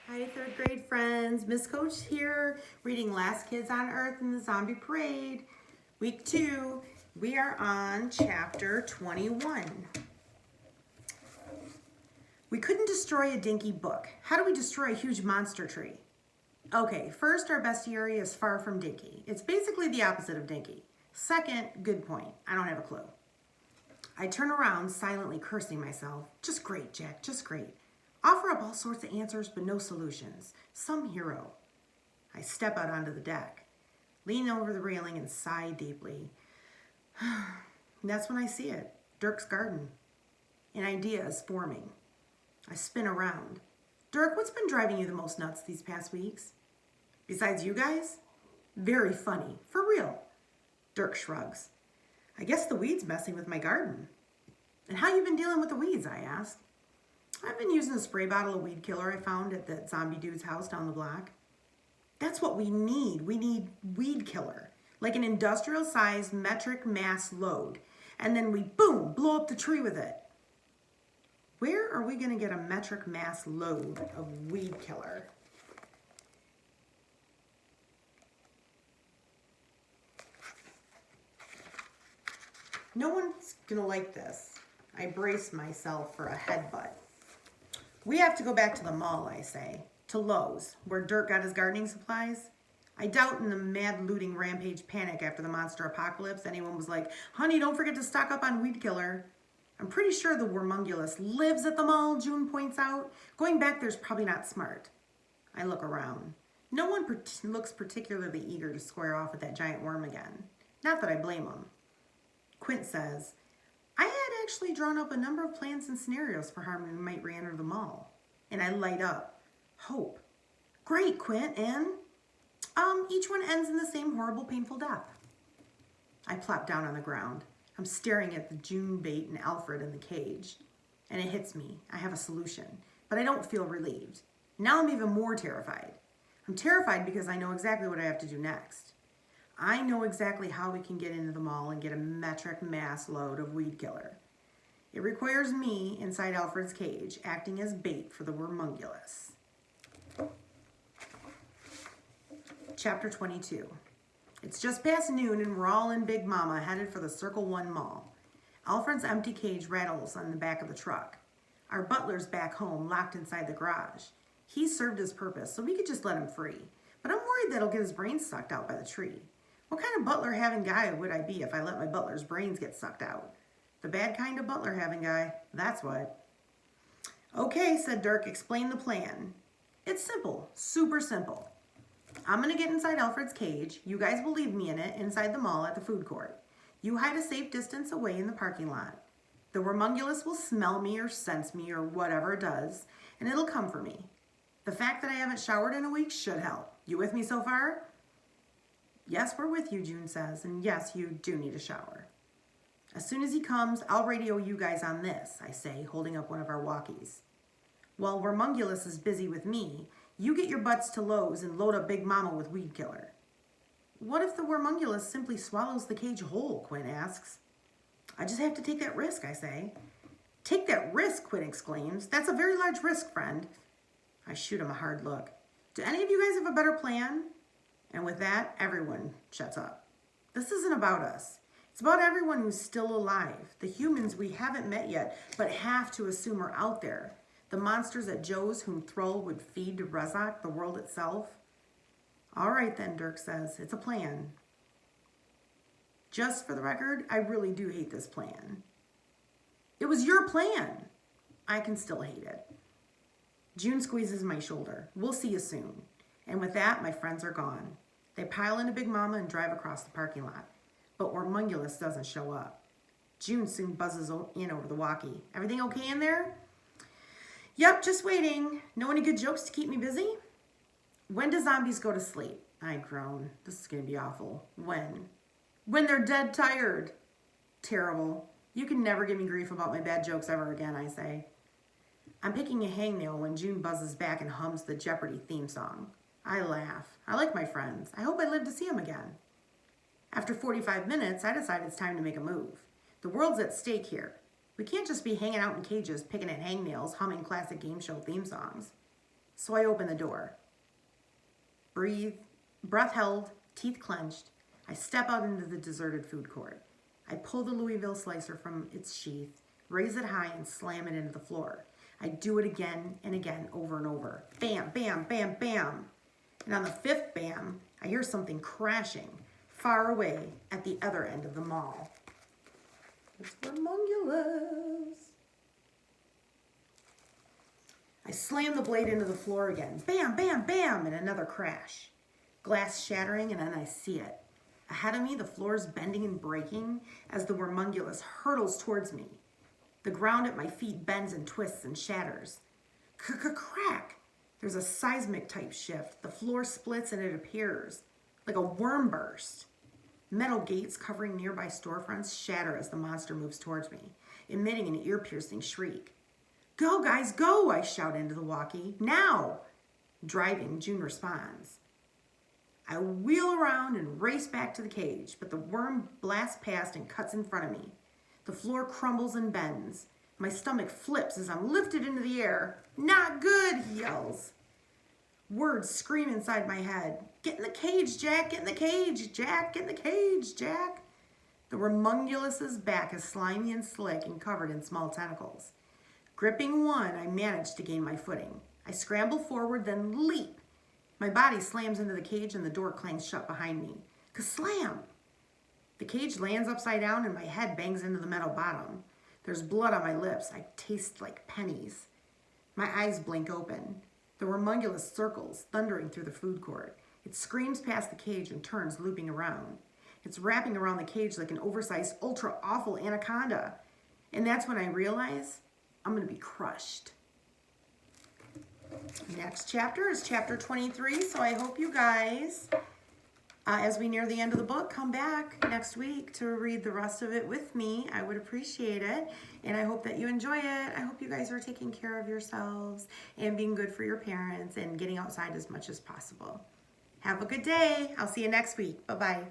Hi, third grade friends. Miss Coach here, reading Last Kids on Earth in the Zombie Parade. Week 2, we are on chapter 21. We couldn't destroy a dinky book. How do we destroy a huge monster tree? Okay, first, our bestiary is far from dinky. It's basically the opposite of dinky. Second, good point. I don't have a clue. I turn around, silently cursing myself. Just great, Jack, just great. Offer up all sorts of answers, but no solutions. Some hero. I step out onto the deck, lean over the railing and sigh deeply. And that's when I see it. Dirk's garden. An idea is forming. I spin around. Dirk, what's been driving you the most nuts these past weeks? Besides you guys? Very funny. For real. Dirk shrugs. I guess the weeds messing with my garden. And how you been dealing with the weeds, I ask. I've been using a spray bottle of weed killer I found at that zombie dude's house down the block. That's what we need. We need weed killer. Like an industrial-sized metric mass load. And then we, boom, blow up the tree with it. Where are we going to get a metric mass load of weed killer? No one's going to like this. I brace myself for a headbutt. We have to go back to the mall, I say. To Lowe's, where Dirk got his gardening supplies. I doubt in the mad looting rampage panic after the monster apocalypse, anyone was like, honey, don't forget to stock up on weed killer. I'm pretty sure the Wormungulus lives at the mall, June points out. Going back there's probably not smart. I look around. No one looks particularly eager to square off with that giant worm again. Not that I blame them. Quint says, I had actually drawn up a number of plans and scenarios for how we might re-enter the mall. And I light up. Hope. Great, Quint, and? Each one ends in the same horrible, painful death. I plop down on the ground. I'm staring at the June bait and Alfred in the cage. And it hits me. I have a solution. But I don't feel relieved. Now I'm even more terrified. I'm terrified because I know exactly what I have to do next. I know exactly how we can get into the mall and get a metric mass load of weed killer. It requires me inside Alfred's cage, acting as bait for the Wormungulus. Chapter 22. It's just past noon and we're all in Big Mama headed for the Circle 1 Mall. Alfred's empty cage rattles on the back of the truck. Our butler's back home, locked inside the garage. He served his purpose, so we could just let him free. But I'm worried that he'll get his brains sucked out by the tree. What kind of butler having guy would I be if I let my butler's brains get sucked out? The bad kind of butler having guy, that's what. Okay, said Dirk, explain the plan. It's simple, super simple. I'm gonna get inside Alfred's cage. You guys will leave me in it inside the mall at the food court. You hide a safe distance away in the parking lot. The Wormungulus will smell me or sense me or whatever it does, and it'll come for me. The fact that I haven't showered in a week should help. You with me so far? Yes, we're with you, June says, and yes, you do need a shower. As soon as he comes, I'll radio you guys on this, I say, holding up one of our walkies. While Wormungulus is busy with me, you get your butts to Lowe's and load up Big Mama with weed killer. What if the Wormungulus simply swallows the cage whole, Quint asks. I just have to take that risk, I say. Take that risk, Quint exclaims. That's a very large risk, friend. I shoot him a hard look. Do any of you guys have a better plan? And with that, everyone shuts up. This isn't about us. It's about everyone who's still alive, the humans we haven't met yet, but have to assume are out there, the monsters at Joe's whom Thrall would feed to Rezak, the world itself. All right then, Dirk says, it's a plan. Just for the record, I really do hate this plan. It was your plan. I can still hate it. June squeezes my shoulder. We'll see you soon. And with that, my friends are gone. They pile into Big Mama and drive across the parking lot. But Wormungulus doesn't show up. June soon buzzes in over the walkie. Everything okay in there? Yep, just waiting. Know any good jokes to keep me busy? When do zombies go to sleep? I groan. This is going to be awful. When? When they're dead tired. Terrible. You can never give me grief about my bad jokes ever again, I say. I'm picking a hangnail when June buzzes back and hums the Jeopardy theme song. I laugh. I like my friends. I hope I live to see them again. After 45 minutes, I decide it's time to make a move. The world's at stake here. We can't just be hanging out in cages, picking at hangnails, humming classic game show theme songs. So I open the door. Breath held, teeth clenched. I step out into the deserted food court. I pull the Louisville slicer from its sheath, raise it high, and slam it into the floor. I do it again and again, over and over. Bam, bam, bam, bam. And on the fifth bam, I hear something crashing far away at the other end of the mall. It's Womungulus. I slam the blade into the floor again. Bam, bam, bam, and another crash. Glass shattering, and then I see it. Ahead of me, the floor is bending and breaking as the Womungulus hurtles towards me. The ground at my feet bends and twists and shatters. Crack! There's a seismic type shift. The floor splits and it appears like a worm burst. Metal gates covering nearby storefronts shatter as the monster moves towards me, emitting an ear-piercing shriek. Go, guys, go! I shout into the walkie. Now! Driving, June responds. I wheel around and race back to the cage, but the worm blasts past and cuts in front of me. The floor crumbles and bends. My stomach flips as I'm lifted into the air. Not good, he yells. Words scream inside my head. Get in the cage, Jack! Get in the cage, Jack! Get in the cage, Jack! The Womungulus's back is slimy and slick and covered in small tentacles. Gripping one, I manage to gain my footing. I scramble forward, then leap. My body slams into the cage and the door clangs shut behind me. Ka-slam! The cage lands upside down and my head bangs into the metal bottom. There's blood on my lips. I taste like pennies. My eyes blink open. The Womungulus circles, thundering through the food court. It screams past the cage and turns, looping around. It's wrapping around the cage like an oversized, ultra-awful anaconda. And that's when I realize I'm going to be crushed. Next chapter is chapter 23, so I hope you guys, as we near the end of the book, come back next week to read the rest of it with me. I would appreciate it, and I hope that you enjoy it. I hope you guys are taking care of yourselves and being good for your parents and getting outside as much as possible. Have a good day. I'll see you next week. Bye-bye.